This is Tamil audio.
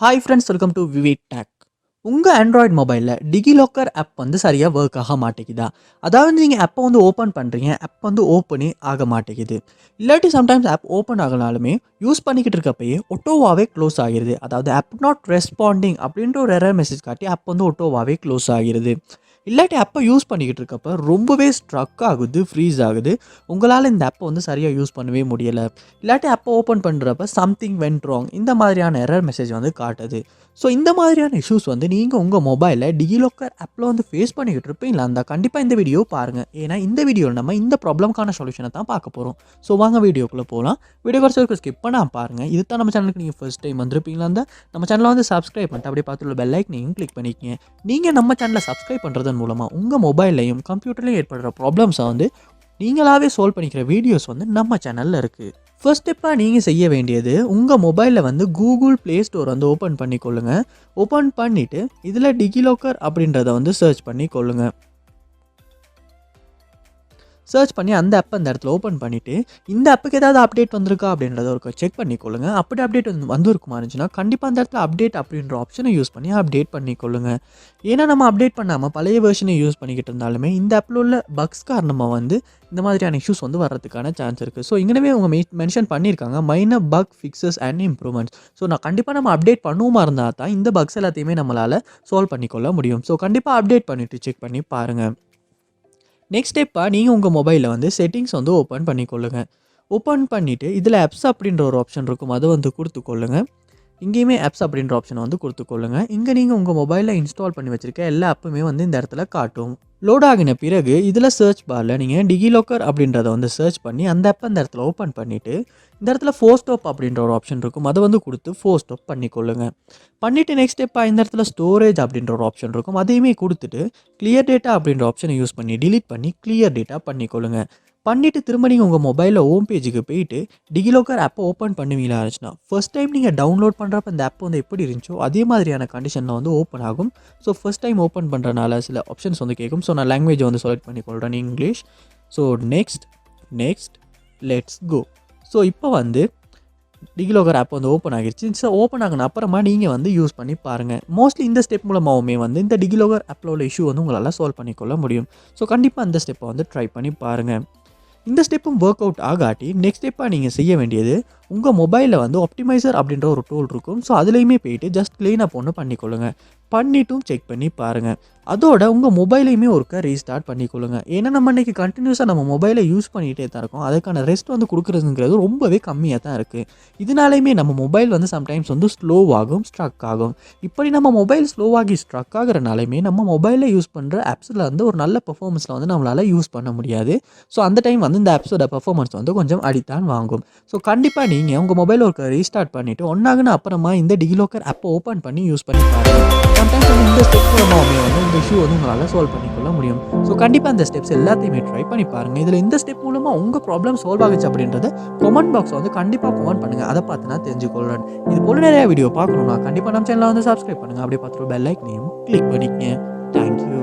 Hi friends, welcome to VividTech. உங்கள் ஆண்ட்ராய்டு மொபைலில் டிகிலாக்கர் ஆப் வந்து சரியாக ஒர்க் ஆக மாட்டேங்குதா? அதாவது நீங்கள் ஆப்பை வந்து ஓப்பன் பண்ணுறீங்க, ஆப் வந்து ஓப்பனே ஆக மாட்டேங்குது. இல்லாட்டி சம்டைம்ஸ் ஆப் ஓப்பன் ஆகனாலுமே யூஸ் பண்ணிக்கிட்டு இருக்கப்பயே ஒட்டோவாகவே க்ளோஸ் ஆகிடுது. அதாவது ஆப் நாட் ரெஸ்பாண்டிங் அப்படின்ற ஒரு எரர் மெசேஜ் காட்டி ஆப் வந்து ஒட்டோவாகவே க்ளோஸ் ஆகிடுது. இல்லாட்டி ஆப்பை யூஸ் பண்ணிக்கிட்டு இருக்கப்ப ரொம்பவே ஸ்ட்ரக் ஆகுது, ஃப்ரீஸ் ஆகுது. உங்களால் இந்த ஆப்பை வந்து சரியாக யூஸ் பண்ணவே முடியலை. இல்லாட்டி ஆப்பை ஓப்பன் பண்ணுறப்ப சம்திங் வென்ட் ராங் இந்த மாதிரியான எரர் மெசேஜ் வந்து காட்டுது. ஸோ இந்த மாதிரியான இஷ்யூஸ் வந்து நீங்கள் உங்கள் மொபைலில் டிகிலாக்கர் ஆப்பில் வந்து ஃபேஸ் பண்ணிக்கிட்டு இருப்பீங்களா இருந்தால் கண்டிப்பாக இந்த வீடியோ பாருங்கள். ஏன்னா இந்த வீடியோவில் நம்ம இந்த ப்ராப்ளம்க்கான சொல்யூஷனை தான் பார்க்க போகிறோம். ஸோ வாங்க வீடியோக்குள்ளே போகலாம். வீடியோ வரைக்கும் ஸ்கிப் பண்ணால் பாருங்கள். இது தான் நம்ம சேனலுக்கு நீங்கள் ஃபர்ஸ்ட் டைம் வந்திருப்பீங்களா இருந்தால் நம்ம சேனலை வந்து சப்ஸ்கிரைப் பண்ணிட்டு அப்படியே பார்த்துள்ள பெல் ஐக்கனையும் கிளிக் பண்ணிக்கங்க. நீங்கள் நம்ம சேனலை சப்ஸ்கிரைப் பண்ணுறதன் மூலமாக உங்கள் மொபைல்லையும் கம்ப்யூட்டர்லையும் ஏற்படுற ப்ராப்ளம்ஸை வந்து நீங்களாகவே சால்வ் பண்ணிக்கிற வீடியோஸ் வந்து நம்ம சேனலில் இருக்குது. ஃபர்ஸ்ட் ஸ்டெப்பாக நீங்கள் செய்ய வேண்டியது உங்கள் மொபைலில் வந்து கூகுள் ப்ளே ஸ்டோர் வந்து ஓப்பன் பண்ணிக்கொள்ளுங்க. ஓப்பன் பண்ணிவிட்டு இதில் டிகிலாக்கர் அப்படின்றத வந்து சர்ச் பண்ணிக்கொள்ளுங்க. சர்ச் பண்ணி அந்த ஆப்பை அந்த இடத்துல ஓப்பன் பண்ணிவிட்டு இந்த ஆப்புக்கு ஏதாவது அப்டேட் வந்திருக்கா அப்படின்றத ஒரு செக் பண்ணிக்கொள்ளுங்க. அப்படி அப்டேட் வந்திருக்குமா இருந்துச்சுன்னா கண்டிப்பாக அந்த இடத்துல அப்டேட் அப்படின்ற ஆப்ஷனை யூஸ் பண்ணி அப்டேட் பண்ணிக்கொள்ளுங்க. ஏன்னா நம்ம அப்டேட் பண்ணாமல் பழைய வெர்ஷனை யூஸ் பண்ணிக்கிட்டு இருந்தாலுமே இந்த ஆப்பில் உள்ள பக்ஸ் காரணமாக வந்து இந்த மாதிரியான இஷ்யூஸ் வந்து வர்றதுக்கான சான்ஸ் இருக்குது. ஸோ இங்கனவே அவங்க மென்ஷன் பண்ணியிருக்காங்க minor buck fixes and improvements. So நான் கண்டிப்பாக நம்ம அப்டேட் பண்ணுவோமா இருந்தால் தான் இந்த பக்ஸ் எல்லாத்தையுமே நம்மளால் சால்வ் பண்ணிக்கொள்ள முடியும். ஸோ கண்டிப்பாக அப்டேட் பண்ணிவிட்டு செக் பண்ணி பாருங்கள். நெக்ஸ்ட் ஸ்டெப்பாக நீங்கள் உங்கள் மொபைலில் வந்து செட்டிங்ஸ் வந்து ஓப்பன் பண்ணிக்கொள்ளுங்க. ஓப்பன் பண்ணிவிட்டு இதில் ஆப்ஸ் அப்படின்ற ஒரு ஆப்ஷன் இருக்கும், அதை வந்து கொடுத்துக்கொள்ளுங்க. இங்கேயுமே ஆப்ஸ் அப்படின்ற ஆப்ஷனை வந்து கொடுத்துக்கொள்ளுங்க. இங்கே நீங்கள் உங்கள் மொபைலில் இன்ஸ்டால் பண்ணி வச்சுருக்க எல்லா ஆப்புமே வந்து இந்த இடத்துல காட்டும். லோட் ஆகின பிறகு இதில் சர்ச் பாரில் நீங்கள் டிகிலாக்கர் அப்படின்றத வந்து சர்ச் பண்ணி அந்த ஆப்பை இந்த இடத்துல ஓப்பன் பண்ணிவிட்டு இந்த இடத்துல ஃபோர் ஸ்டாப் அப்படின்ற ஒரு ஆப்ஷன் இருக்கும், அதை வந்து கொடுத்து ஃபோர் ஸ்டாப் பண்ணிக்கொள்ளுங்க. பண்ணிவிட்டு நெக்ஸ்ட் ஸ்டெப்பாக இந்த இடத்துல ஸ்டோரேஜ் அப்படின்ற ஒரு ஆப்ஷன் இருக்கும், அதையுமே கொடுத்துட்டு கிளியர் டேட்டா அப்படின்ற ஆப்ஷனை யூஸ் பண்ணி டிலீட் பண்ணி கிளியர் டேட்டா பண்ணிக்கொள்ளுங்க. பண்ணிவிட்டு திரும்ப நீங்கள் உங்கள் மொபைலில் ஹோம் பேஜுக்கு போயிட்டு டிகிலாக்கர் ஆப்பை ஓப்பன் பண்ணுவீங்களா இருந்துச்சுன்னா ஃபர்ஸ்ட் டைம் நீங்கள் டவுன்லோட் பண்ணுறப்ப இந்த ஆப் வந்து எப்படி இருந்துச்சோ அதே மாதிரியான கண்டிஷனில் வந்து ஓப்பன் ஆகும். ஸோ ஃபர்ஸ்ட் டைம் ஓப்பன் பண்ணுறனால சில ஆப்ஷன்ஸ் வந்து கேட்கும். ஸோ நான் லாங்குவேஜை வந்து செலக்ட் பண்ணிக்கொள்கிறேன், English. So next let's go. So இப்போ வந்து டிகிலாக்கர் ஆப் வந்து ஓப்பன் ஆகிடுச்சு. ஸோ ஓப்பன் ஆகின அப்புறமா நீங்கள் வந்து யூஸ் பண்ணி பாருங்கள். மோஸ்ட்லி இந்த ஸ்டெப் மூலமாகவுமே வந்து இந்த டிகிலாக்கர் ஆப்பில் உள்ள இஷ்யூ வந்து உங்களால் சால்வ் பண்ணிக்கொள்ள முடியும். ஸோ கண்டிப்பாக அந்த ஸ்டெப்பை வந்து ட்ரை பண்ணி பாருங்கள். இந்த ஸ்டெப்பும் ஒர்க் அவுட் ஆகாட்டி நெக்ஸ்ட் ஸ்டெப்பாக நீங்கள் செய்ய வேண்டியது உங்கள் மொபைலில் வந்து ஆப்டிமைசர் அப்படின்ற ஒரு டூல் இருக்கும். ஸோ அதுலேயுமே போயிட்டு ஜஸ்ட் க்ளீனப் ஒன்று பண்ணிக்கொள்ளுங்க. பண்ணிட்டும் செக் பண்ணி பாருங்கள். அதோட உங்கள் மொபைலையுமே ஒருக்கா ரீஸ்டார்ட் பண்ணிக்கொள்ளுங்க. ஏன்னா நம்ம இன்றைக்கி கண்டினியூஸாக நம்ம மொபைலை யூஸ் பண்ணிகிட்டே தான் இருக்கோம். அதுக்கான ரெஸ்ட் வந்து கொடுக்குறதுங்கிறது ரொம்பவே கம்மியாக தான் இருக்குது. இதனாலையுமே நம்ம மொபைல் வந்து சம்டைம்ஸ் வந்து ஸ்லோவாகும், ஸ்ட்ரக் ஆகும். இப்படி நம்ம மொபைல் ஸ்லோவாகி ஸ்ட்ரக் ஆகிறனாலையுமே நம்ம மொபைலில் யூஸ் பண்ணுற ஆப்ஸில் வந்து ஒரு நல்ல பெர்ஃபார்மன்ஸில் வந்து நம்மளால் யூஸ் பண்ண முடியாது. ஸோ அந்த டைம் வந்து இந்த ஆப்ஸோட பெர்ஃபார்மன்ஸ் வந்து கொஞ்சம் அடித்தான் வாங்கும். ஸோ கண்டிப்பாக நீங்கள் உங்கள் மொபைல் ஒரு ரீஸ்டார்ட் பண்ணிவிட்டு ஒன்றாகுன அப்புறமா இந்த டிகிலாக்கர் ஆப்பை ஓப்பன் பண்ணி யூஸ் பண்ணி பாருங்கள். சம்டைம்ஸ் வந்து இந்த ஸ்டெப் மூலமாகவே வந்து இந்த இஷ்யூ வந்து உங்களால் சால்வ் பண்ணிக்கொள்ள முடியும். ஸோ கண்டிப்பாக அந்த ஸ்டெப்ஸ் எல்லாத்தையுமே ட்ரை பண்ணி பாருங்கள். இதில் இந்த ஸ்டெப் மூலமாக உங்கள் ப்ராப்ளம் சால்வ் ஆகிச்சு அப்படின்றத கமெண்ட் பாக்ஸில் வந்து கண்டிப்பாக கமெண்ட் பண்ணுங்கள். அதை பார்த்து நான் தெரிஞ்சுக்கொள்கிறேன். இது போல நிறைய வீடியோ பார்க்கணுன்னா கண்டிப்பாக நம்ம சேனலை வந்து சப்ஸ்கிரைப் பண்ணுங்கள். அப்படியே பார்த்துட்டு பெல் ஐக்கனையும் கிளிக் பண்ணிக்கங்க. தேங்க்யூ.